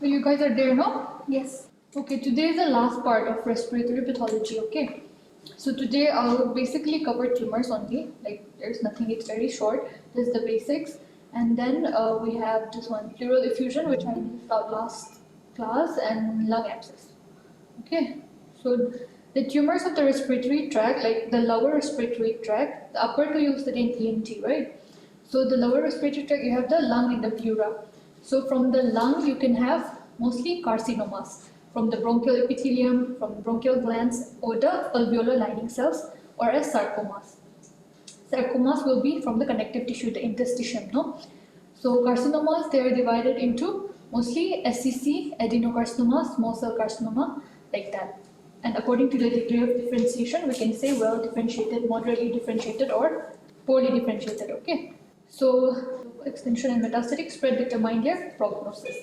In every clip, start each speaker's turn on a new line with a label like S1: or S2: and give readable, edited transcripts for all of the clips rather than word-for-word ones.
S1: You guys are there, no?
S2: Yes.
S1: Okay, today is the last part of respiratory pathology, okay? So today I'll basically cover tumors only, like there's nothing, it's very short, this is the basics. And then we have this one, pleural effusion, which I taught last class, and lung abscess. Okay, so the tumors of the respiratory tract, like the lower respiratory tract, the upper two you'll study in ENT, right? So the lower respiratory tract, you have the lung and the pleura. So from the lung, you can have mostly carcinomas from the bronchial epithelium, from bronchial glands, or the alveolar lining cells, or as sarcomas. Sarcomas will be from the connective tissue, the interstitium, no? So carcinomas, they are divided into mostly SCC, adenocarcinoma, small cell carcinoma, like that. And according to the degree of differentiation, we can say well differentiated, moderately differentiated, or poorly differentiated, okay? So extension and metastatic spread determine their prognosis.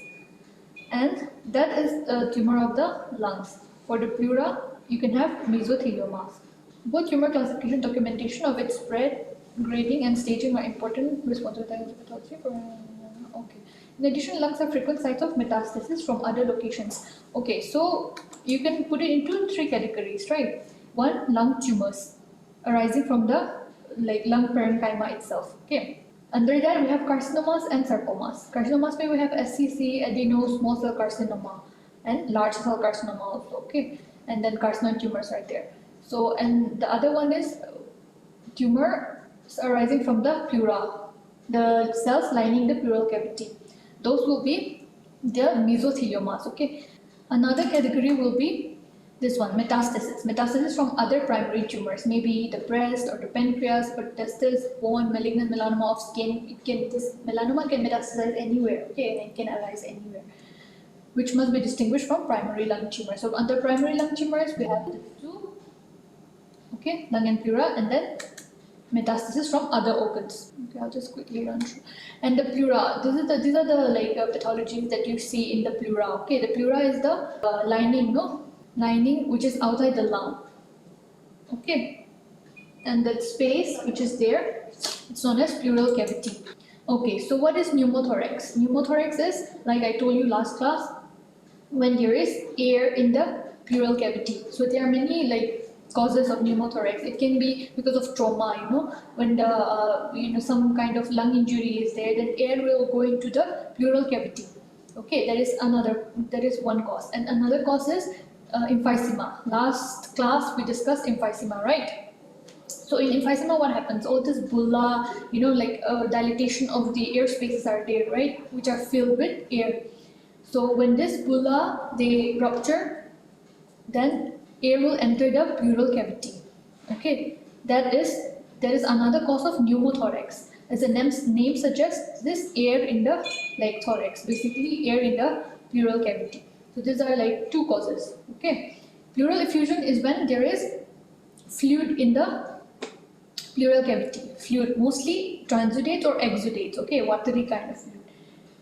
S1: And that is a tumor of the lungs. For the pleura, you can have mesotheliomas. Both tumor classification documentation of its spread, grading, and staging are important responsibilities of pathology. Okay. In addition, lungs are frequent sites of metastasis from other locations. Okay, so you can put it into three categories, right? One, lung tumors arising from the lung parenchyma itself. Okay. Under that, we have carcinomas and sarcomas. Carcinomas, we have SCC, adeno, small cell carcinoma, and large cell carcinoma also. Okay, and then carcinoid tumors right there. So, and the other one is tumors arising from the pleura, the cells lining the pleural cavity. Those will be the mesotheliomas. Okay, another category will be this one, metastasis. Metastasis from other primary tumors, maybe the breast or the pancreas, or testis, bone, malignant melanoma of skin. This melanoma can metastasize anywhere, okay, and it can arise anywhere, which must be distinguished from primary lung tumors. So under primary lung tumors, we have these two, okay, lung and pleura, and then metastasis from other organs. Okay, I'll just quickly run through. And the pleura, these are the pathologies that you see in the pleura. Okay, the pleura is the lining, no? Lining which is outside the lung, okay, and the space which is there, it's known as pleural cavity. Okay, so what is pneumothorax? Pneumothorax is, like I told you last class, when there is air in the pleural cavity. So there are many causes of pneumothorax. It can be because of trauma, when the some kind of lung injury is there, then air will go into the pleural cavity. Okay, that is one cause, and another cause is emphysema. Last class we discussed emphysema, right? So in emphysema, what happens? All this bulla, dilatation of the air spaces are there, right? Which are filled with air. So when this bulla, they rupture, then air will enter the pleural cavity. Okay, that is another cause of pneumothorax. As the name suggests, this air in the thorax, basically air in the pleural cavity. So these are two causes. Okay, pleural effusion is when there is fluid in the pleural cavity. Fluid, mostly transudate or exudate. Okay, watery kind of fluid.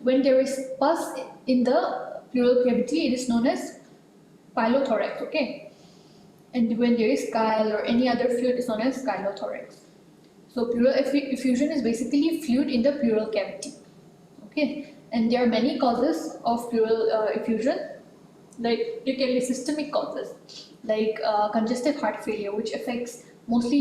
S1: When there is pus in the pleural cavity, it is known as pylothorax. Okay, and when there is chyle or any other fluid, it is known as chylothorax. So pleural effusion is basically fluid in the pleural cavity. Okay, and there are many causes of pleural effusion. Like there can be systemic causes, like congestive heart failure, which affects most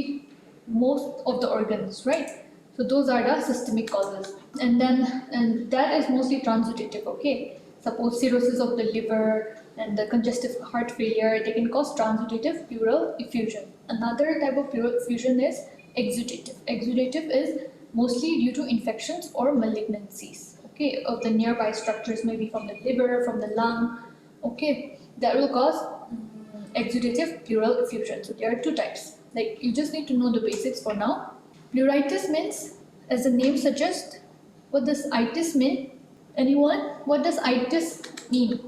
S1: of the organs, right? So those are the systemic causes, and that is mostly transudative. Okay, suppose cirrhosis of the liver and the congestive heart failure, they can cause transudative pleural effusion. Another type of pleural effusion is exudative. Exudative is mostly due to infections or malignancies, okay, of the nearby structures, maybe from the liver, from the lung. Okay, that will cause exudative pleural effusion. So there are two types. You just need to know the basics for now. Pleuritis means, as the name suggests, what does itis mean? Anyone? What does itis mean?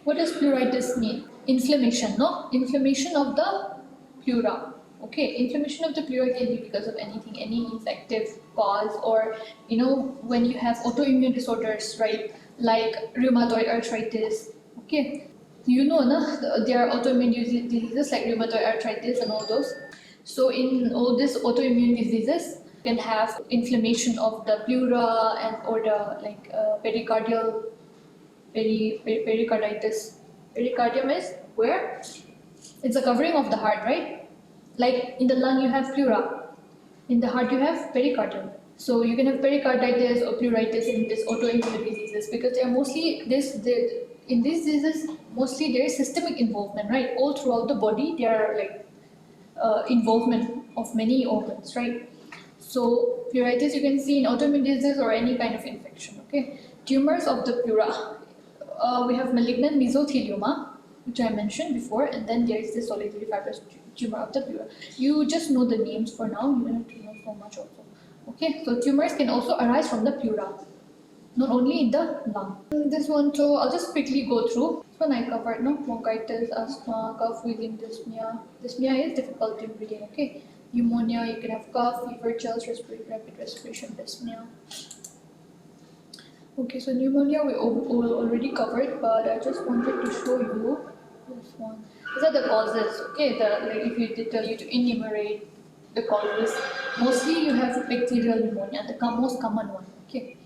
S1: What does pleuritis mean? Inflammation, no? Inflammation of the pleura. Okay, inflammation of the pleura can be because of anything, any infective cause, or when you have autoimmune disorders, right? Like rheumatoid arthritis. Okay, there are autoimmune diseases like rheumatoid arthritis and all those. So in all these autoimmune diseases, you can have inflammation of the pleura or the pericardial pericarditis. Pericardium is where it's a covering of the heart, right? Like in the lung you have pleura, in the heart you have pericardium. So you can have pericarditis or pleuritis in these autoimmune diseases because they are mostly in these diseases mostly there is systemic involvement, right? All throughout the body there are like involvement of many organs, right? So pleuritis you can see in autoimmune diseases or any kind of infection. Okay, tumors of the pleura. We have malignant mesothelioma, which I mentioned before, and then there is the solitary fibrous tumor of the pleura. You just know the names for now. You don't have to know so much also. Okay, so tumors can also arise from the pleura, not only in the lung. This one, so I'll just quickly go through. This one I covered, no? Bronchitis, asthma, cough, wheezing, dyspnea. Dyspnea is difficult in breathing, okay? Pneumonia, you can have cough, fever, chills, rapid respiration, dyspnea. Okay, so pneumonia we already covered, but I just wanted to show you this one. These are the causes, okay? Like if you did tell you to enumerate the causes, mostly you have bacterial pneumonia, the most common one, okay?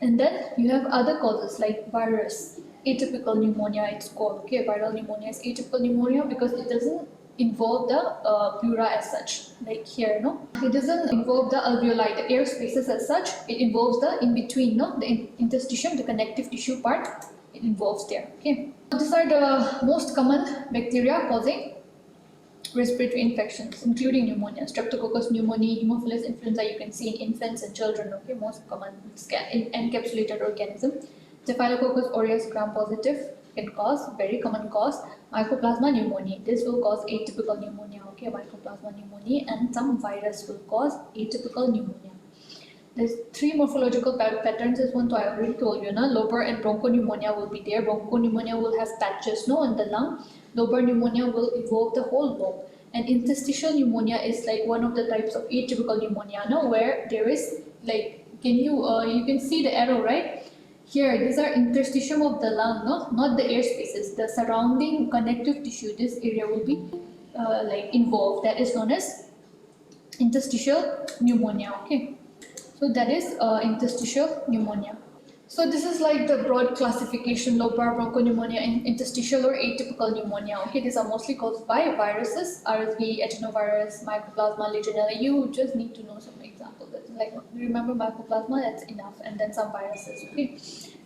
S1: And then you have other causes like virus, atypical pneumonia it's called, okay? Viral pneumonia is atypical pneumonia because it doesn't involve the pleura as such, like here, no? It doesn't involve the alveoli, the air spaces as such, it involves the in-between, no? The interstitium, the connective tissue part, it involves there, okay? These are the most common bacteria causing respiratory infections, including pneumonia, Streptococcus pneumoniae, Haemophilus influenza, you can see in infants and children, okay, most common encapsulated organism. Staphylococcus aureus gram-positive can cause, very common cause, Mycoplasma pneumoniae. This will cause atypical pneumonia, okay, Mycoplasma pneumoniae, and some virus will cause atypical pneumonia. There's three morphological patterns. This one, so I already told you, na? Lobar and bronchopneumonia will be there. Bronchopneumonia will have patches, no, in the lung. Lobar pneumonia will involve the whole lung. And interstitial pneumonia is like one of the types of atypical pneumonia, no, where there is like, you can see the arrow, right? Here, these are interstitium of the lung, no, not the air spaces. The surrounding connective tissue, this area will be like involved. That is known as interstitial pneumonia, okay? So that is interstitial pneumonia. So this is like the broad classification: lobar, bronchopneumonia, and interstitial or atypical pneumonia. Okay, these are mostly caused by viruses: RSV, adenovirus, Mycoplasma, Legionella. You just need to know some examples. Like remember Mycoplasma, that's enough, and then some viruses. Okay.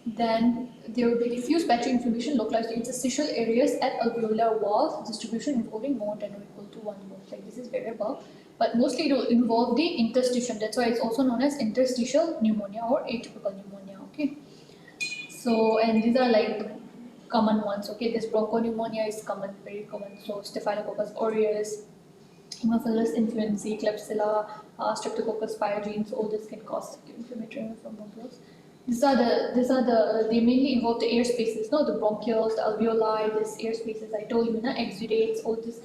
S1: Then there will be diffuse patchy inflammation localized to interstitial areas at alveolar walls, distribution involving more than or equal to 1 mole. Like this is variable, but mostly it will involve the interstitium. That's why it's also known as interstitial pneumonia or atypical pneumonia. Okay. So, and these are like the common ones. Okay, this bronchopneumonia is common, very common. So, Staphylococcus aureus, Haemophilus influenzae, Klebsiella, Streptococcus pyogenes, all this can cause inflammatory bronchioles. They mainly involve the air spaces, no, the bronchioles, the alveoli, these air spaces. I told you, na, exudates, all these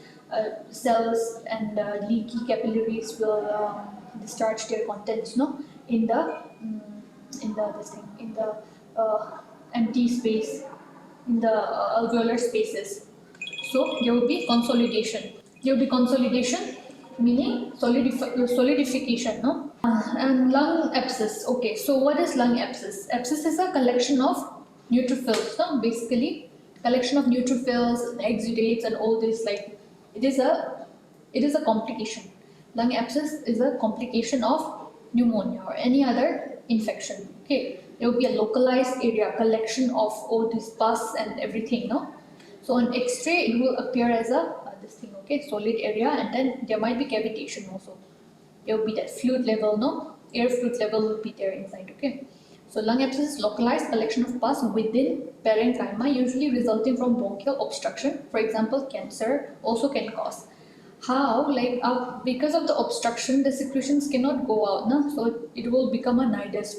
S1: cells and leaky capillaries will discharge their contents, no, in the empty space, in the alveolar spaces. So there will be consolidation. There will be consolidation, meaning solidification, no? And lung abscess. Okay, so what is lung abscess? Abscess is a collection of neutrophils, no? Basically, collection of neutrophils, exudates, and all this. Like it is a complication. Lung abscess is a complication of pneumonia or any other infection. Okay, there will be a localized area, collection of all this pus and everything, no? So on X-ray, it will appear as this thing, okay, solid area, and then there might be cavitation also. There will be that fluid level, no? Air fluid level will be there inside, okay? So lung abscess is localized collection of pus within parenchyma, usually resulting from bronchial obstruction. For example, cancer also can cause. How? Like because of the obstruction, the secretions cannot go out, no? So it will become a nidus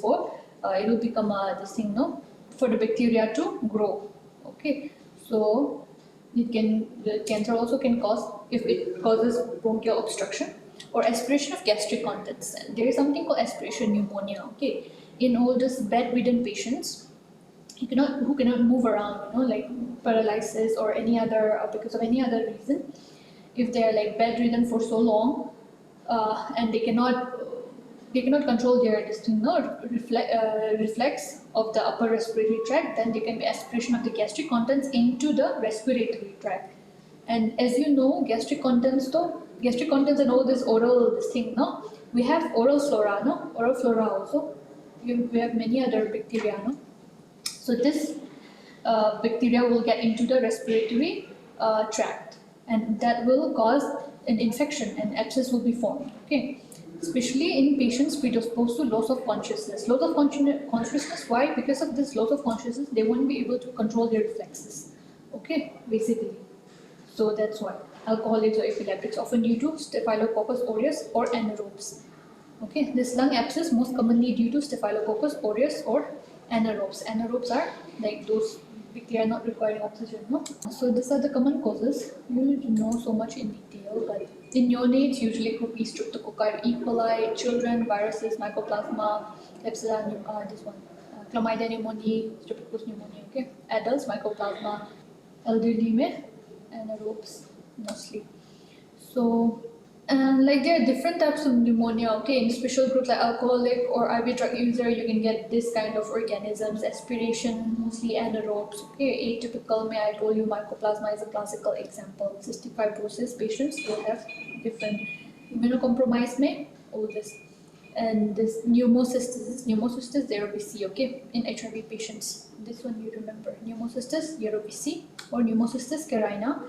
S1: it will become this thing, no? For the bacteria to grow, okay? So the cancer also can cause if it causes bronchial obstruction or aspiration of gastric contents. And there is something called aspiration pneumonia. Okay, in all these bedridden patients, who cannot move around, like paralysis or any other because of any other reason. If they are like bedridden for so long, and they cannot they cannot control their reflex of the upper respiratory tract, then there can be aspiration of the gastric contents into the respiratory tract. And as you know, gastric contents and all this oral this thing, no? We have oral flora, no? Oral flora also. We have many other bacteria, no? So this bacteria will get into the respiratory tract, and that will cause an infection and abscess will be formed. Okay, especially in patients predisposed to loss of consciousness. Loss of consciousness. Why? Because of this loss of consciousness, they won't be able to control their reflexes. Okay, basically. So that's why alcoholics or epileptics often due to Staphylococcus aureus or anaerobes. Okay, this lung abscess most commonly due to Staphylococcus aureus or anaerobes. Anaerobes are like those bacteria not requiring oxygen, no? So these are the common causes. You need to know so much in detail, but in neonates, usually group E, Streptococci, E. coli, children, viruses, Mycoplasma, Klebsiella, this one, Chlamydia pneumoniae, Streptococcus pneumoniae, okay? Adults, Mycoplasma, elderly में anaerobes mostly. So, and like there are different types of pneumonia, okay? In special groups like alcoholic or IV drug user, you can get this kind of organisms, aspiration, mostly anaerobes, okay? Atypical, I told you, Mycoplasma is a classical example. Cystic fibrosis patients will have different. Immunocompromised, all this. And this pneumocystis, 0BC, okay, in HIV patients. This one you remember, pneumocystis, 0BC, or pneumocystis carina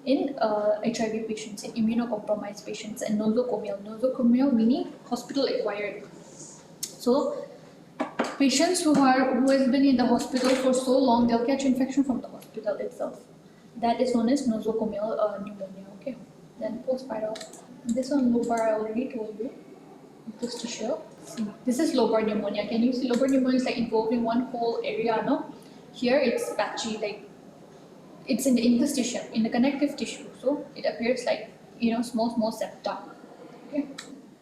S1: in HIV patients, in immunocompromised patients, and nosocomial meaning hospital acquired. So patients who has been in the hospital for so long, they'll catch infection from the hospital itself. That is known as nosocomial pneumonia, okay. Then postviral. This one lobar I already told you. Just to show. This is lobar pneumonia. Can you see lobar pneumonia is like involving one whole area, no? Here it's patchy, like it's in the interstitium, in the connective tissue. So it appears like, small septa.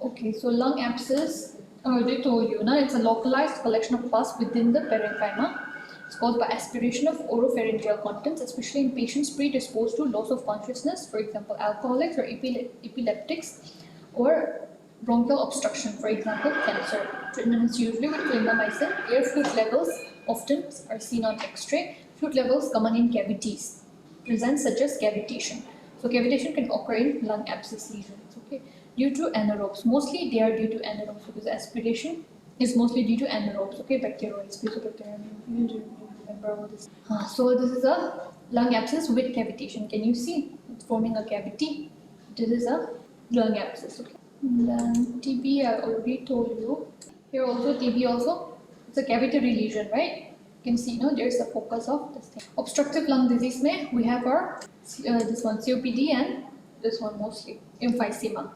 S1: Okay, so lung abscess, I already told you, it's a localized collection of pus within the parenchyma. It's caused by aspiration of oropharyngeal contents, especially in patients predisposed to loss of consciousness, for example, alcoholics or epileptics, or bronchial obstruction, for example, cancer. Treatment is usually with clindamycin. Air fluid levels often are seen on X-ray. Fluid levels common in cavities. Presents such as cavitation. So cavitation can occur in lung abscess lesions. Okay, due to anaerobes. Mostly they are due to anaerobes because aspiration is mostly due to anaerobes. Okay, bacteroids, fusobacterium. You remember all this. So this is a lung abscess with cavitation. Can you see? It's forming a cavity. This is a lung abscess. Okay. Then TB, I already told you. Here also TB also, it's a cavitary lesion, right? You can see, there's the focus of this thing. Obstructive lung disease mein, we have our this one COPD and this one mostly emphysema.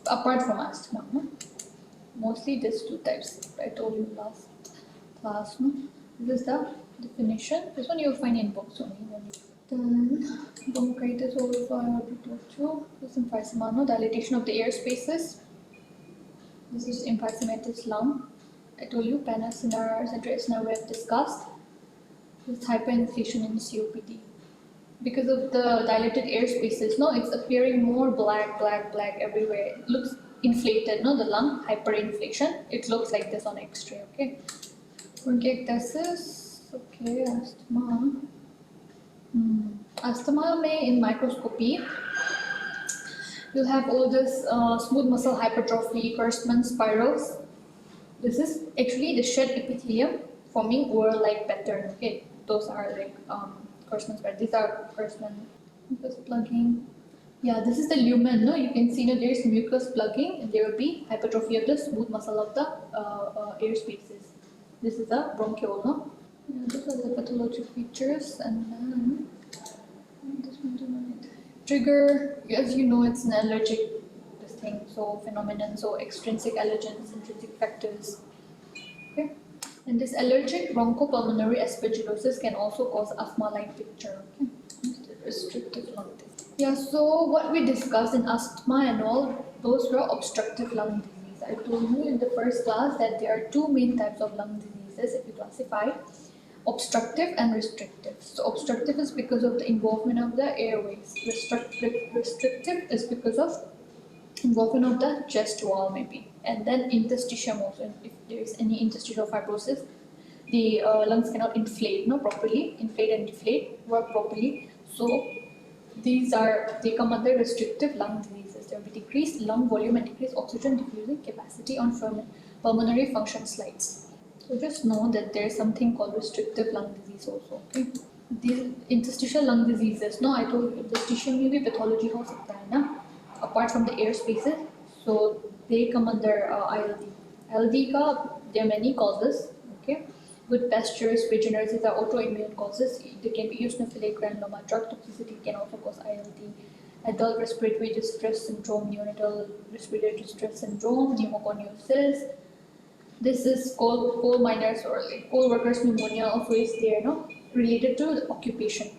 S1: Apart from asthma, no? Mostly these two types. I told you last class, no? This is the definition. This one you'll find in books only. Then bronchitis also I already told you. This is emphysema, no? Dilatation of the air spaces. This is emphysematous lung. I told you Panna-Sinara, Central we have discussed. This hyperinflation in COPD. Because of the dilated air spaces, it's appearing more black everywhere. It looks inflated, the lung hyperinflation. It looks like this on X-ray, okay. Bronchiectasis, okay, asthma. Asthma may in microscopy. You'll have all this smooth muscle hypertrophy, Kurtzman spirals. This is actually the shed epithelium forming whorl-like pattern. Okay, those are like Kurtzman spirals. These are Kurtzman mucus plugging. Yeah, this is the lumen. No, you can see there's mucus plugging, and there will be hypertrophy of the smooth muscle of the air spaces. This is a bronchiole. No, yeah, these are the pathologic features, and then this one tonight. Trigger, as you know, it's an allergic thing, so phenomenon, so extrinsic allergens, intrinsic factors. Okay, and this allergic bronchopulmonary aspergillosis can also cause asthma-like picture. Okay, restrictive lung disease. Yeah, so what we discussed in asthma and all, those were obstructive lung disease. I told you in the first class that there are two main types of lung diseases if you classify. Obstructive and restrictive. So obstructive is because of the involvement of the airways. Restrictive is because of involvement of the chest wall maybe. and then interstitium also. If there is any interstitial fibrosis, the lungs cannot inflate properly, inflate and deflate, work properly. So they come under restrictive lung diseases. There will be decreased lung volume and decreased oxygen diffusing capacity on pulmonary function slides. So just know that there is something called restrictive lung disease also. Okay. These interstitial lung diseases, no, I told you interstitial में भी pathology हो सकता है ना, apart from the air spaces. So they come under ILD. ILD का there are many causes. Okay. Good pastures, regenerative are autoimmune causes. They can be eosinophilic granuloma. Drug toxicity can also cause ILD. Adult respiratory distress syndrome, neonatal respiratory distress syndrome, pneumoconiosis. This is coal miners or coal workers pneumonia also is there, related to the occupation.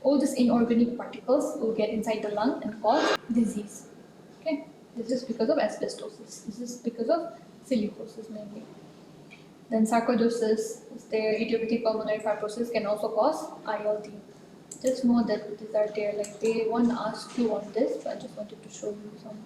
S1: All these inorganic particles will get inside the lung and cause disease. Okay, this is because of asbestosis. This is because of silicosis mainly. Then sarcoidosis is there. Idiopathic pulmonary fibrosis can also cause ILD. Just know that these are there. Like they won't ask you on this, but I just wanted to show you some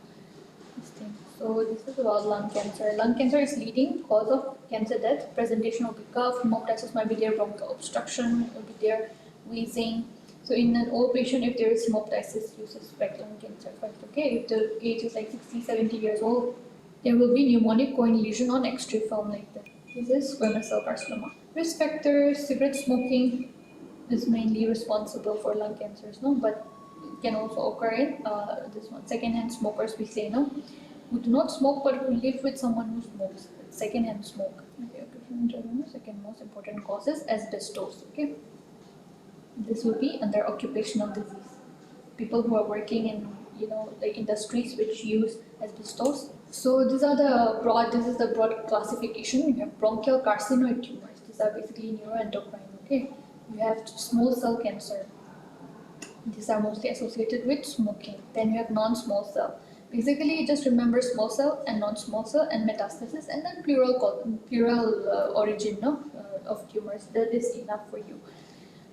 S1: things. So this is about lung cancer. Lung cancer is leading cause of cancer death. Presentation will be cough, hemoptysis might be there, bronchial obstruction will be there, wheezing. So in an old patient, if there is hemoptysis, you suspect lung cancer. But okay, if the age is like 60, 70 years old, there will be pneumonic coin lesion on X-ray film like that. This is squamous cell carcinoma. Risk factors: cigarette smoking is mainly responsible for lung cancers, but it can also occur in this one. Second-hand smokers, we say, who do not smoke but who live with someone who smokes. Second-hand smoke. Okay, second most important cause is asbestos. Okay, this will be under occupational disease. People who are working in the industries which use asbestos. So these are the broad. This is the broad classification. You have bronchial carcinoid tumors. These are basically neuroendocrine. Okay, you have small cell cancer. These are mostly associated with smoking. Then you have non-small cell. Basically, just remember small cell and non-small cell and metastasis, and then pleural origin of tumors. That is enough for you.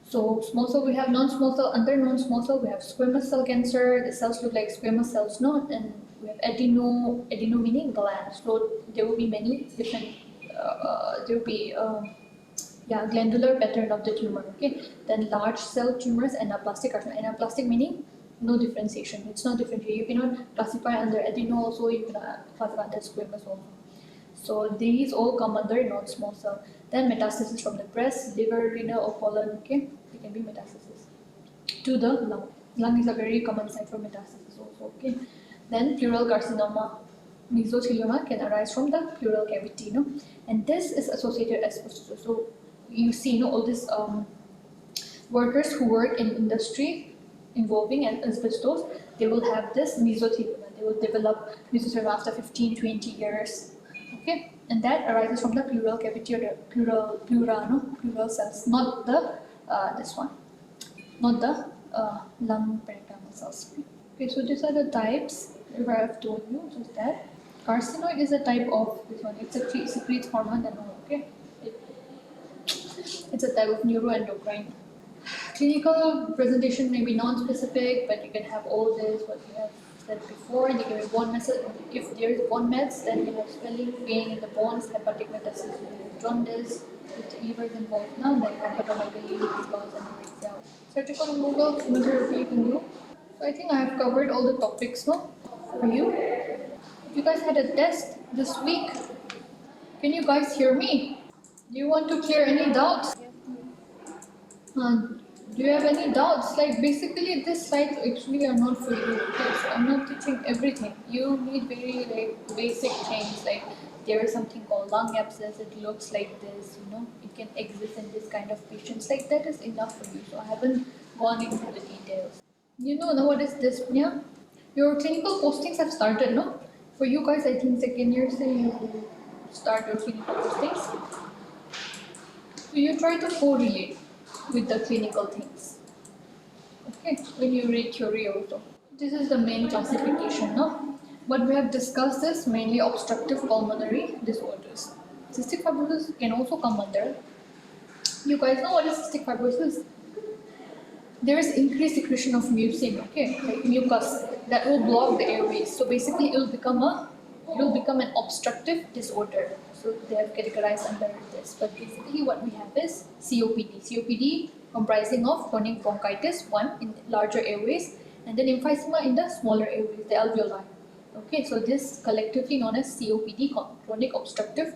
S1: So small cell, we have non-small cell. Under non-small cell, we have squamous cell cancer. The cells look like squamous cells, and we have adeno meaning glands. So there will be many different. There will be glandular pattern of the tumor. Okay. Then large cell tumors, anaplastic carcinoma. Anaplastic meaning no differentiation. It's not differentiated. You cannot classify under adeno also. You cannot classify under squamous also. So these all come under non-small cell. Then metastasis from the breast, liver, renal, or colon. Okay, they can be metastasis to the lung. Lung is a very common site for metastasis also. Okay. Then pleural carcinoma, mesothelioma can arise from the pleural cavity. And this is associated as asbestos. So you see, all these workers who work in industry involving asbestos, they will have this mesothelioma. They will develop mesothelioma after 15, 20 years. Okay, and that arises from the pleural cavity or the pleural cells, not the this one, not the lung parenchymal cells. Okay, so these are the types. If I have told you, just that. Carcinoid is a type of this one. It secretes hormone and all. Okay, it's a type of neuroendocrine. Clinical presentation may be non-specific, but you can have all this, what we have said before. You can have bone mets. If there is bone mets, then you have swelling, pain in the bones, hepatic metastasis, jaundice, with liver involved now, then hepatomegaly, because anorexia. Surgical removal, chemotherapy you can do. So I think I have covered all the topics for you. If you guys had a test this week, can you guys hear me? Do you want to clear any doubts? Do you have any doubts? Like basically these slides actually are not for you because I'm not teaching everything. You need very basic things like there is something called lung abscess. It looks like this, it can exist in this kind of patients. Like that is enough for you. So I haven't gone into the details. Now what is dyspnea? Your clinical postings have started, no? For you guys, I think second year say you start your clinical postings. So you try to correlate with the clinical things. Okay, when you read theory also. This is the main classification, no? What we have discussed is mainly obstructive pulmonary disorders. Cystic fibrosis can also come under. You guys know what is cystic fibrosis? There is increased secretion of mucin, okay, like mucus, that will block the airways. So basically it will become a it will become an obstructive disorder. So they have categorized under this. But basically what we have is COPD. COPD comprising of chronic bronchitis, one in larger airways, and then emphysema in the smaller airways, the alveoli. Okay, so this collectively known as COPD, chronic obstructive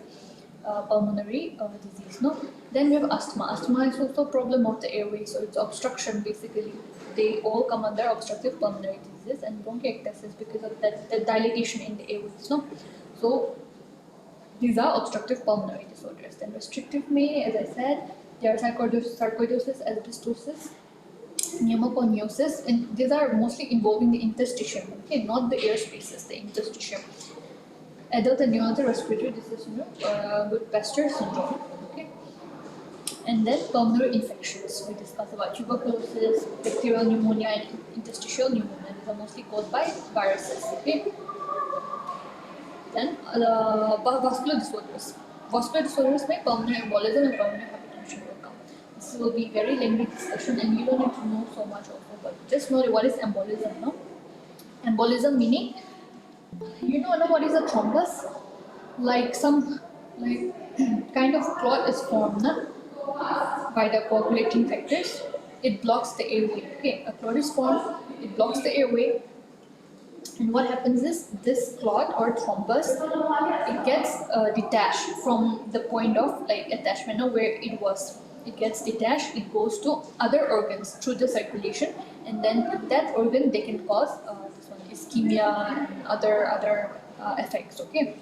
S1: pulmonary disease. No, then we have asthma. Asthma is also a problem of the airway, so it's obstruction basically. They all come under obstructive pulmonary disease, and bronchiectasis because of the dilatation in the airways. No, so these are obstructive pulmonary disorders. Then restrictive may, as I said, there are sarcoidosis, asbestosis, pneumoconiosis, and these are mostly involving the interstitium, okay, not the air spaces, the interstitium. Adult and neonatal respiratory disease syndrome, with Pasteur syndrome, okay. And then pulmonary infections. We discussed about tuberculosis, bacterial pneumonia, and interstitial pneumonia. These are mostly caused by viruses, okay. Then vascular disorders. Vascular disorders may pulmonary embolism and pulmonary hypertension will come. This will be very lengthy discussion, and you don't need to know so much also, but just know what is embolism, no? Embolism meaning, you know what is a thrombus? Like some kind of clot is formed by the coagulating factors. It blocks the airway. Okay, a clot is formed. It blocks the airway. And what happens is this clot or thrombus, it gets detached from the point of attachment of where it was. It gets detached. It goes to other organs through the circulation, and then in that organ they can cause this one ischemia and other effects. Okay,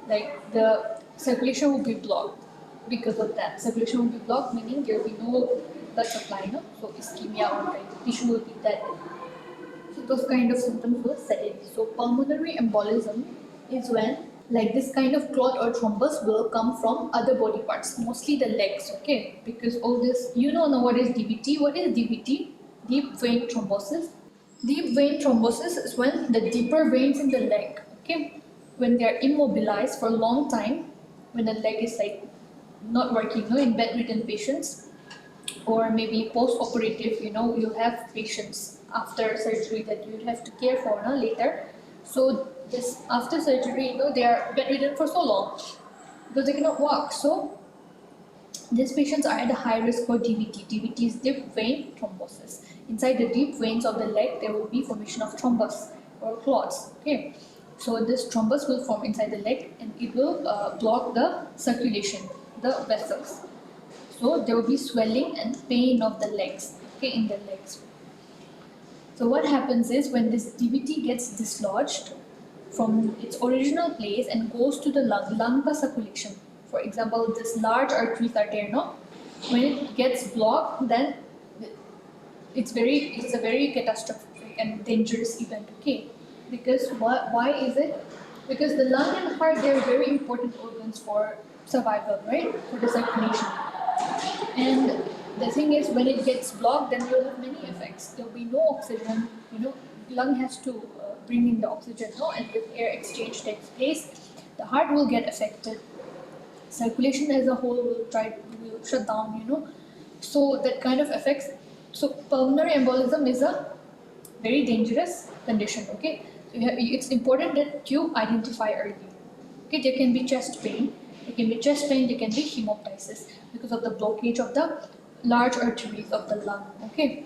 S1: like the circulation will be blocked because of that. Circulation will be blocked, meaning there will be no blood supply. No, so ischemia or the tissue will be dead. So those kind of symptoms will set in. So pulmonary embolism is when this kind of clot or thrombus will come from other body parts, mostly the legs, okay? Because all this, you know what is DVT. What is DVT? Deep vein thrombosis. Deep vein thrombosis is when the deeper veins in the leg, okay, when they are immobilized for a long time, when the leg is not working, in bedridden patients, or maybe post-operative, you have patients after surgery that you have to care for later. So this after surgery, they are bedridden for so long because they cannot walk. So these patients are at a high risk for DVT. DVT is deep vein thrombosis. Inside the deep veins of the leg, there will be formation of thrombus or clots. Okay, so this thrombus will form inside the leg, and it will block the circulation, the vessels. So there will be swelling and pain of the legs, okay, in the legs. So what happens is when this DVT gets dislodged from its original place and goes to the lung ka circulation. For example, this large arteries are there, no? When it gets blocked, then it's a very catastrophic and dangerous event, okay? Because why is it? Because the lung and heart, they are very important organs for survival, right? For the circulation. And the thing is, when it gets blocked, then you'll have many effects. There'll be no oxygen, lung has to bring in the oxygen, and if air exchange takes place, the heart will get affected. Circulation as a whole will shut down, So that kind of affects. So pulmonary embolism is a very dangerous condition, okay? So it's important that you identify early. Okay, there can be chest pain, there can be hemoptysis because of the blockage of the large arteries of the lung, okay?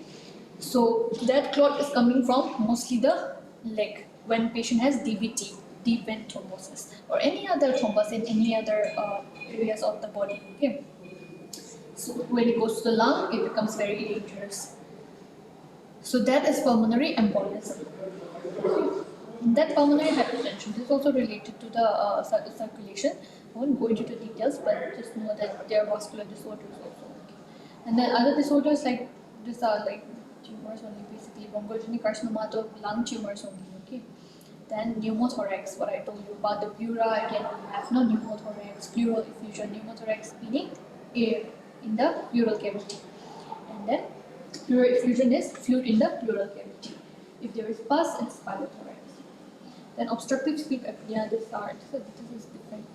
S1: So that clot is coming from mostly the leg when patient has DVT, deep vein thrombosis, or any other thrombus in any other areas of the body, okay? So when it goes to the lung, it becomes very dangerous. So that is pulmonary embolism. That pulmonary hypertension is also related to the circulation. I won't go into the details, but just know that there are vascular disorders also. Okay. And then other disorders like these are like tumors only, basically bronchogenic carcinoma or lung tumors only. Okay. Then pneumothorax, what I told you about the pleura, again we have no pneumothorax, pleural effusion, pneumothorax meaning air in the pleural cavity. And then pleural effusion is fluid in the pleural cavity. If there is pus, it's pylothorax. Then obstructive sleep apnea, this is different.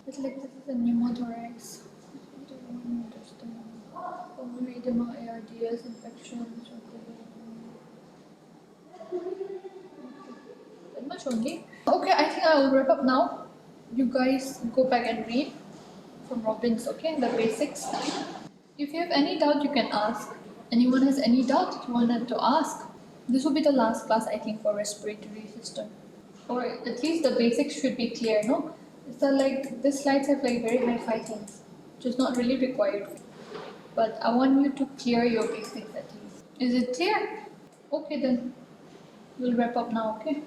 S1: It's like this is a pneumothorax. I don't understand. Pulmonary edema, ARDS, infections. That much only. Okay, I think I will wrap up now. You guys go back and read from Robbins, okay? The basics. If you have any doubt, you can ask. Anyone has any doubt you wanted to ask? This will be the last class, I think, for respiratory system. Or at least the basics should be clear, no? So like, these slides have like very high-fi things, which is not really required. But I want you to clear your basics at least. Is it clear? Okay then, we'll wrap up now, okay?